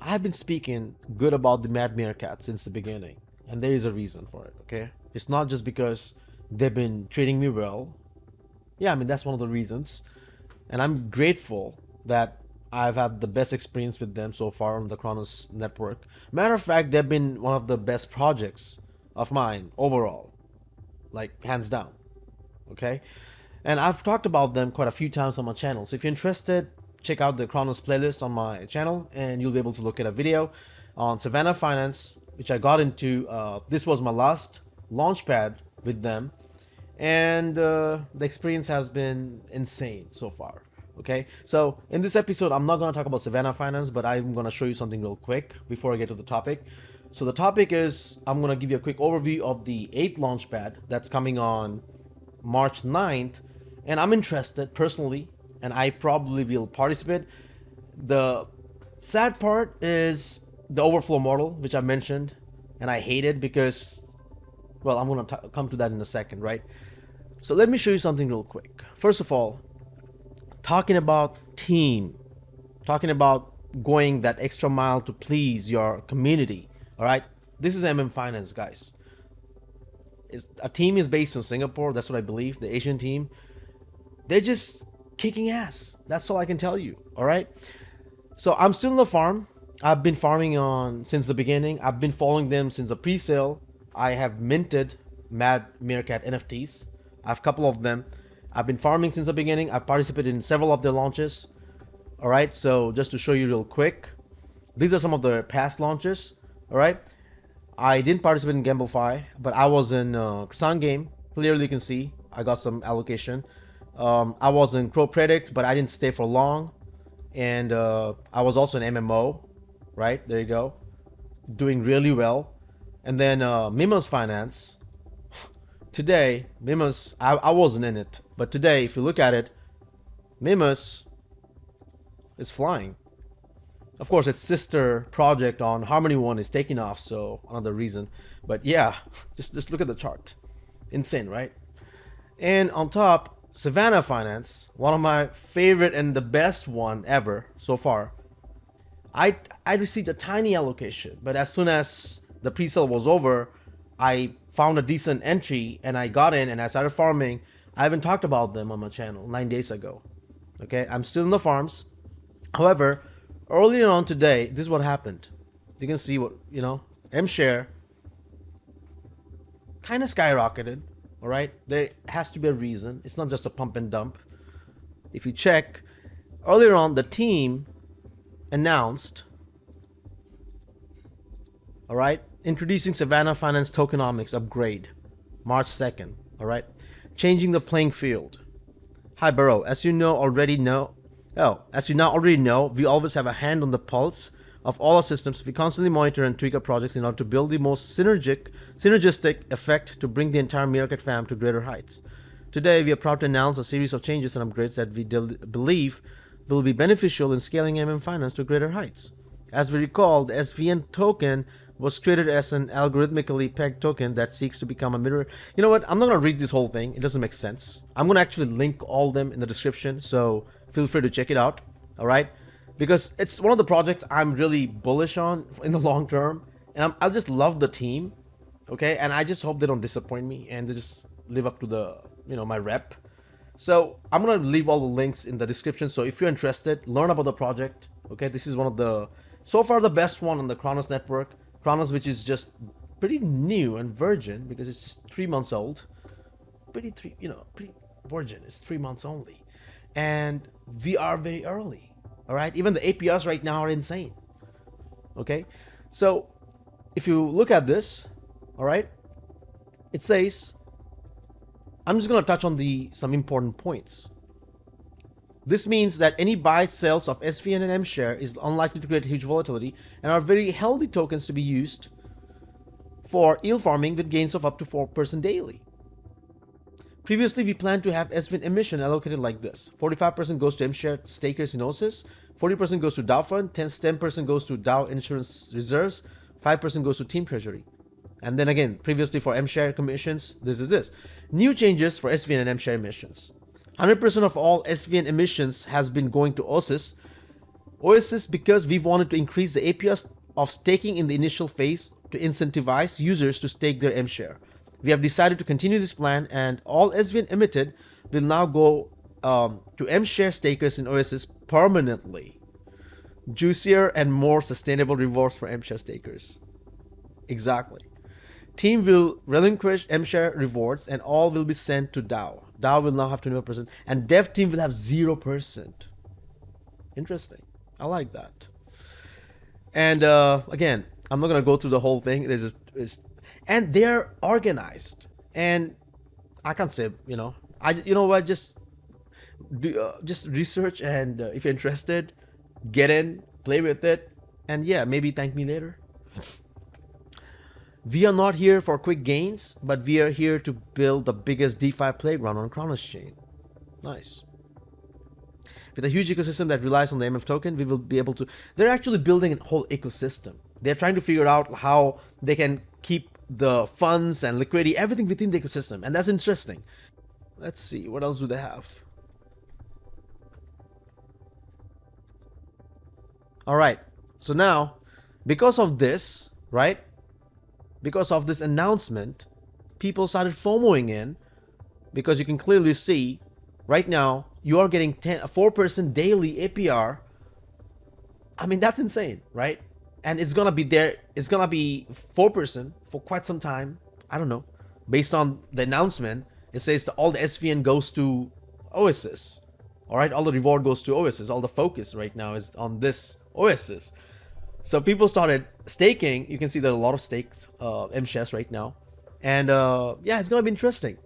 I've been speaking good about the Mad Meerkat since the beginning, and there is a reason for it, okay? It's not just because they've been treating me well. Yeah, I mean, that's one of the reasons. And I'm grateful that I've had the best experience with them so far on the Kronos network. Matter of fact, they've been one of the best projects of mine overall, like hands down, okay? And I've talked about them quite a few times on my channel. So if you're interested, check out the Kronos playlist on my channel and you'll be able to look at a video on Savannah Finance, which I got into. This was my last Launchpad with them. And the experience has been insane so far. Okay, so in this episode, I'm not going to talk about Savannah Finance, but I'm going to show you something real quick before I get to the topic. So the topic is I'm going to give you a quick overview of the 8th Launchpad that's coming on March 9th, and I'm interested personally, and I probably will participate. The sad part is the overflow model, which I mentioned, and I hate it because, well, I'm going to come to that in a second, right? So let me show you something real quick. First of all, talking about team, talking about going that extra mile to please your community, all right? This is Finance, guys. A team is based in Singapore. That's what I believe. The Asian team, they're just kicking ass. That's all I can tell you. All right. So I'm still in the farm. I've been farming on since the beginning. I've been following them since the pre-sale. I have minted Mad Meerkat NFTs. I have a couple of them. I've been farming since the beginning. I've participated in several of their launches. All right. So just to show you real quick, these are some of the past launches. All right. I didn't participate in Gamblefy, but I was in Croissant Game. Clearly you can see I got some allocation. I was in Crow Predict, but I didn't stay for long. And I was also in MMO, right? There you go. Doing really well. And then Mimos Finance. Today, Mimos, I wasn't in it. But today, if you look at it, Mimos is flying. Of course, its sister project on Harmony One is taking off, so another reason. But yeah, just look at the chart. Insane, right? And on top, Savannah Finance, one of my favorite and the best one ever so far. I received a tiny allocation, but as soon as the pre-sale was over, I found a decent entry and I got in and I started farming. I haven't talked about them on my channel 9 days ago. Okay, I'm still in the farms. However, earlier on today, this is what happened. You can see what, M share kind of skyrocketed. All right, there has to be a reason. It's not just a pump and dump. If you check, earlier on, the team announced, all right, introducing Savannah Finance Tokenomics upgrade, March 2nd, all right, changing the playing field. Hi, Burrow. As you now already know, we always have a hand on the pulse of all our systems. We constantly monitor and tweak our projects in order to build the most synergistic effect to bring the entire Meerkat fam to greater heights. Today, we are proud to announce a series of changes and upgrades that we believe will be beneficial in scaling Finance to greater heights. As we recall, the SVN token was created as an algorithmically pegged token that seeks to become a mirror. You know what? I'm not going to read this whole thing. It doesn't make sense. I'm going to actually link all of them in the description, so feel free to check it out. All right? Because it's one of the projects I'm really bullish on in the long term, and I just love the team, okay? And I just hope they don't disappoint me and they just live up to the my rep. So I'm gonna leave all the links in the description. So if you're interested, learn about the project. Okay, this is one of the so far the best one on the Kronos network. Kronos, which is just pretty new and virgin because it's just 3 months old. Pretty virgin. It's 3 months only, and we are very early. All right, even the APRs right now are insane. Okay, so if you look at this, all right, it says, I'm just going to touch on some important points. This means that any buys sales of SVN and M share is unlikely to create huge volatility and are very healthy tokens to be used for yield farming with gains of up to 4% daily. Previously, we planned to have SVN emission allocated like this. 45% goes to M-share stakers in OSIS, 40% goes to Dow Fund, 10% goes to Dow Insurance Reserves, 5% goes to Team Treasury. And then again, previously for M-share commissions, this is this. New changes for SVN and M-share emissions. 100% of all SVN emissions has been going to OSIS. Oasis, because we wanted to increase the APRs of staking in the initial phase to incentivize users to stake their M share. We have decided to continue this plan, and all SVN emitted will now go to M share stakers in Oasis permanently. Juicier and more sustainable rewards for M share stakers. Exactly. Team will relinquish M share rewards, and all will be sent to DAO. DAO will now have 25%, and dev team will have 0%. Interesting. I like that. And again, I'm not gonna go through the whole thing. And they're organized. And I can't say, you know what? Just research, and if you're interested, get in, play with it, and yeah, maybe thank me later. We are not here for quick gains, but we are here to build the biggest DeFi playground on Kronos chain. Nice. With a huge ecosystem that relies on the MF token, we will be able to. They're actually building a whole ecosystem. They're trying to figure out how they can keep the funds and liquidity, everything within the ecosystem, and that's interesting. Let's see, what else do they have? All right, so now, because of this, right? Because of this announcement, people started FOMOing in, because you can clearly see right now you are getting 4% daily APR. I mean, that's insane, right? And it's gonna be there. It's gonna be 4% for quite some time. I don't know. Based on the announcement, it says that all the SVN goes to Oasis. All right, all the reward goes to Oasis. All the focus right now is on this Oasis. So people started staking. You can see there are a lot of stakes, M shares right now, and yeah, it's gonna be interesting.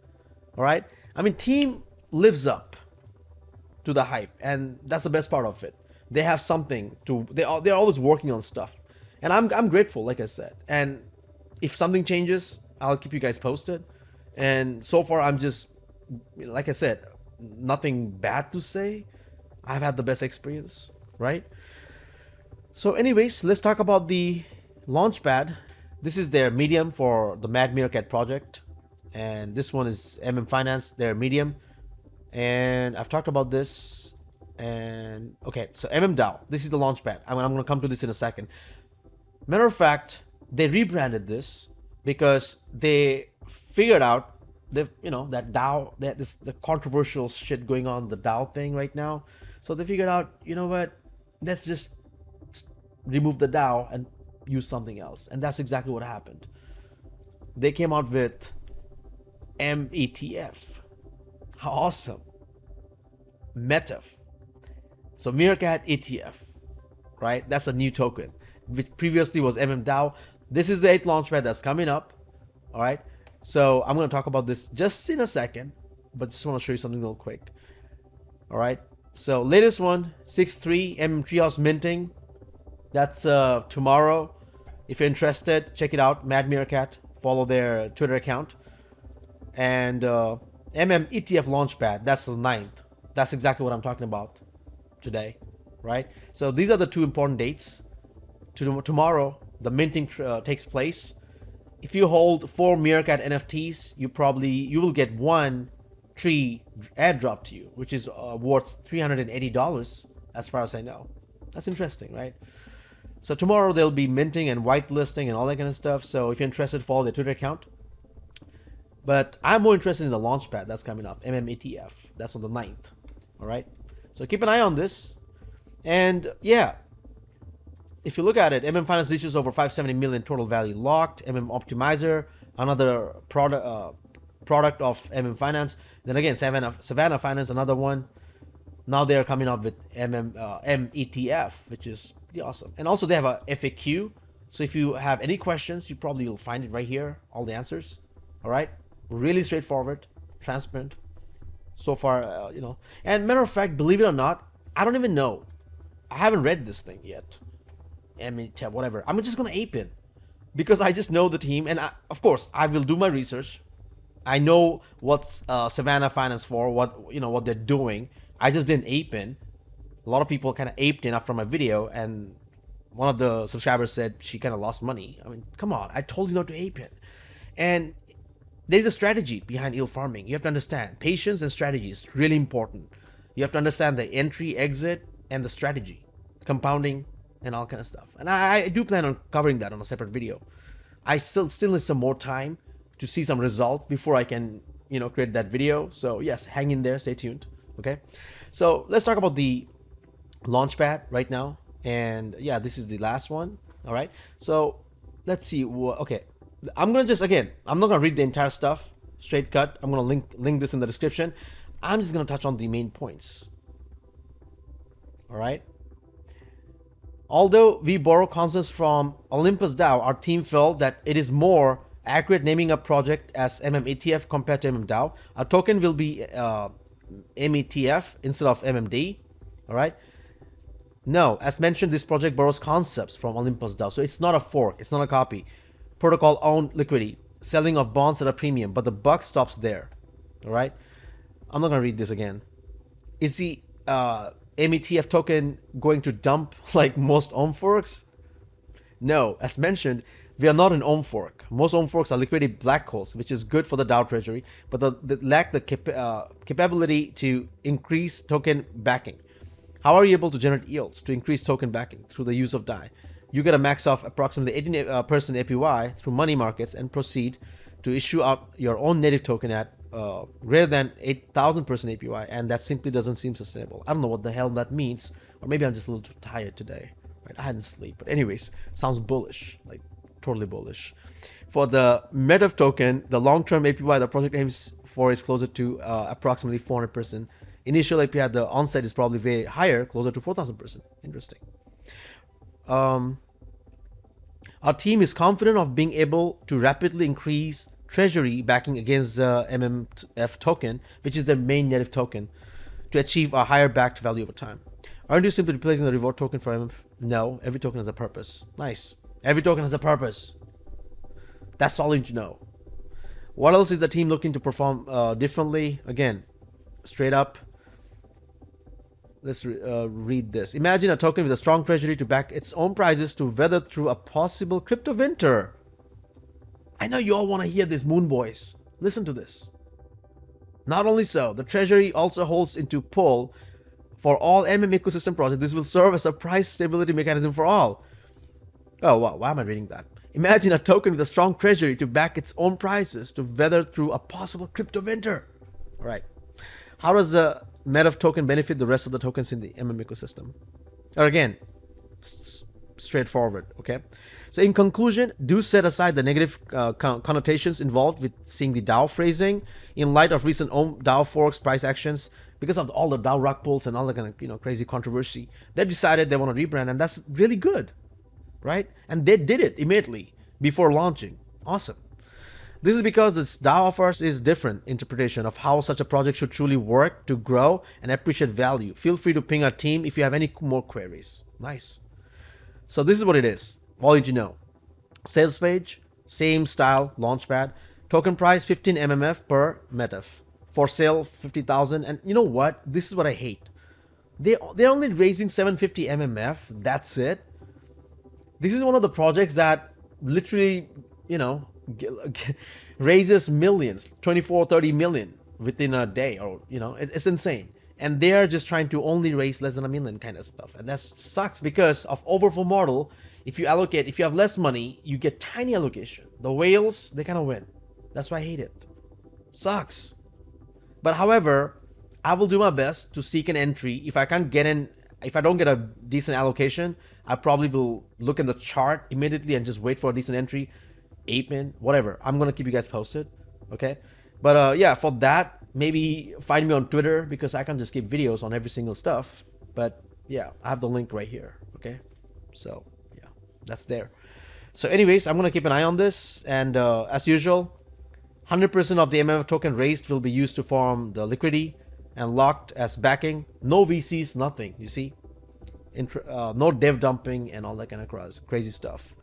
All right. I mean, team lives up to the hype, and that's the best part of it. They have something to. They're always working on stuff, and I'm grateful, like I said. And if something changes, I'll keep you guys posted. And so far, I'm just, like I said, nothing bad to say. I've had the best experience, right? So anyways, let's talk about the Launchpad. This is their medium for the Mad Meerkat project, and this one is Finance, their medium. And I've talked about this. And okay, so DAO, this is the Launchpad. I'm going to come to this in a second. Matter of fact, they rebranded this because they figured out that DAO, that this the controversial shit going on, the DAO thing right now. So they figured out, you know what, let's just remove the DAO and use something else. And that's exactly what happened. They came out with METF. How awesome. METF. So Meerkat ETF, right? That's a new token, which previously was DAO. This is the 8th Launchpad that's coming up. All right. So I'm going to talk about this just in a second, but just want to show you something real quick. All right. So latest one, 6.3 Treehouse minting. That's tomorrow. If you're interested, check it out. Mad Meerkat. Follow their Twitter account. And ETF Launchpad. That's the 9th. That's exactly what I'm talking about today, right? So these are the two important dates. Tomorrow, the minting takes place. If you hold 4 Meerkat NFTs, you will get 1 tree airdrop to you, which is worth $380 as far as I know. That's interesting, right? So tomorrow they'll be minting and whitelisting and all that kind of stuff. So if you're interested, follow their Twitter account. But I'm more interested in the Launchpad that's coming up, ETF. That's on the 9th. All right. So keep an eye on this. And yeah, if you look at it, Finance reaches over 570 million total value locked. Optimizer, another product of Finance. Then again, Savannah Finance, another one. Now they're coming up with METF, which is pretty awesome. And also they have a FAQ. So if you have any questions, you probably will find it right here, all the answers. All right. Really straightforward, transparent. So far, And matter of fact, believe it or not, I don't even know. I haven't read this thing yet. Whatever. I'm just gonna ape in because I just know the team, and of course I will do my research. I know what's Savannah Finance for, what they're doing. I just didn't ape in. A lot of people kind of aped in after my video, and one of the subscribers said she kind of lost money. I mean, come on, I told you not to ape in. And there's a strategy behind yield farming. You have to understand patience and strategy is really important. You have to understand the entry, exit, and the strategy. compounding, and all kind of stuff. And I do plan on covering that on a separate video. I still need some more time to see some results before I can, create that video. So yes, hang in there, stay tuned. Okay. So let's talk about the Launchpad right now. And yeah, this is the last one. All right. So let's see. Okay. I'm gonna just, again, I'm not gonna read the entire stuff straight cut. I'm gonna link this in the description. I'm just gonna touch on the main points. All right. Although we borrow concepts from Olympus DAO, our team felt that it is more accurate naming a project as ETF compared to DAO. Our token will be METF instead of MMD. All right. No, as mentioned, this project borrows concepts from Olympus DAO, so it's not a fork, it's not a copy. Protocol owned liquidity, selling of bonds at a premium, but the buck stops there. All right. I'm not gonna read this again. Is the METF token going to dump like most ohm forks? No, as mentioned, we are not an ohm fork. Most ohm forks are liquidity black holes, which is good for the DAO treasury, but they lack the capability to increase token backing. How are you able to generate yields to increase token backing? Through the use of DAI. You get a max of approximately 18% APY through money markets and proceed to issue out your own native token at greater than 8,000% APY, and that simply doesn't seem sustainable. I don't know what the hell that means, or maybe I'm just a little too tired today. Right? I hadn't sleep, but anyways, sounds bullish, like totally bullish. For the METF token, the long-term APY the project aims for is closer to approximately 400%. Initial APY at the onset is probably way higher, closer to 4,000%. Interesting. Our team is confident of being able to rapidly increase treasury backing against the MMF token, which is the main native token, to achieve a higher backed value over time. Aren't you simply replacing the reward token for MMF? No, every token has a purpose. Nice. Every token has a purpose. That's all you need to know. What else is the team looking to perform differently? Again, straight up. Let's read this. Imagine a token with a strong treasury to back its own prices to weather through a possible crypto winter. I know you all want to hear this, Moon Boys. Listen to this. Not only so, the treasury also holds into pull for all ecosystem projects. This will serve as a price stability mechanism for all. Oh, wow. Why am I reading that? Imagine a token with a strong treasury to back its own prices to weather through a possible crypto winter. All right. How does the METF token benefit the rest of the tokens in the ecosystem? Or again, straightforward, okay? So in conclusion, do set aside the negative connotations involved with seeing the DAO phrasing in light of recent DAO forks price actions. Because of all the DAO rug pulls and all the kind of crazy controversy, they decided they want to rebrand, and that's really good, right? And they did it immediately before launching. Awesome. This is because this DAO offers is different interpretation of how such a project should truly work to grow and appreciate value. Feel free to ping our team if you have any more queries. Nice. So this is what it is. All you need to know. Sales page, same style, Launchpad. Token price 15 MMF per METF. For sale 50,000. And you know what? This is what I hate. They're only raising 750 MMF. That's it. This is one of the projects that literally, raises millions, 24, 30 million within a day, or it's insane. And they are just trying to only raise less than $1 million kind of stuff, and that sucks because of overflow model. If you have less money, you get tiny allocation. The whales, they kind of win. That's why I hate it. Sucks. But however, I will do my best to seek an entry. If I don't get a decent allocation, I probably will look in the chart immediately and just wait for a decent entry. 8-min, whatever. I'm gonna keep you guys posted, okay? But yeah, for that, maybe find me on Twitter, because I can just keep videos on every single stuff. But yeah, I have the link right here, okay? So yeah, that's there. So anyways, I'm gonna keep an eye on this, and as usual, 100% of the MMF token raised will be used to form the liquidity and locked as backing. No VCs, nothing. You see, no dev dumping and all that kind of crazy stuff.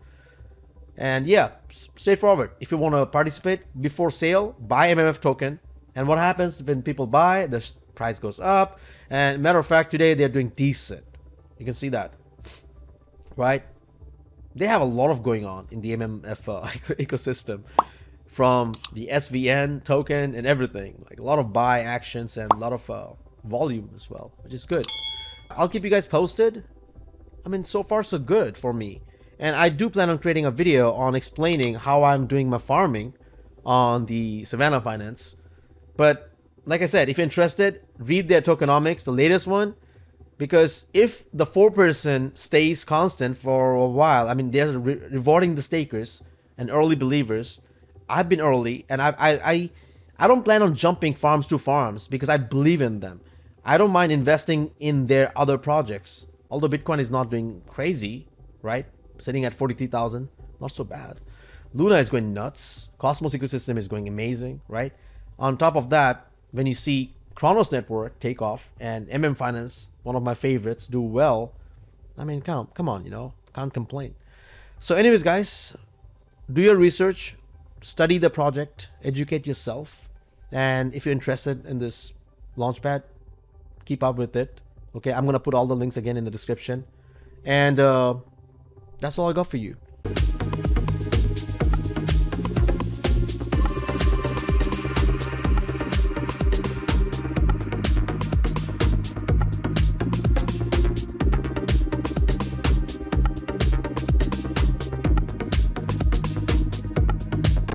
And yeah, straightforward. If you want to participate before sale, buy MMF token. And what happens when people buy? The price goes up. And matter of fact, today they're doing decent. You can see that, right? They have a lot of going on in the MMF ecosystem, from the SVN token and everything. Like a lot of buy actions and a lot of volume as well, which is good. I'll keep you guys posted. I mean, so far so good for me. And I do plan on creating a video on explaining how I'm doing my farming on the Savannah Finance. But like I said, if you're interested, read their tokenomics, the latest one, because if the 4% stays constant for a while, I mean, they're rewarding the stakers and early believers. I've been early, and I don't plan on jumping farms to farms because I believe in them. I don't mind investing in their other projects. Although Bitcoin is not doing crazy, right? Sitting at 43,000, not so bad. Luna is going nuts. Cosmos ecosystem is going amazing, right? On top of that, when you see Chronos Network take off and Finance, one of my favorites, do well, I mean, come on, can't complain. So anyways, guys, do your research, study the project, educate yourself, and if you're interested in this Launchpad, keep up with it. Okay, I'm gonna put all the links again in the description, and that's all I got for you.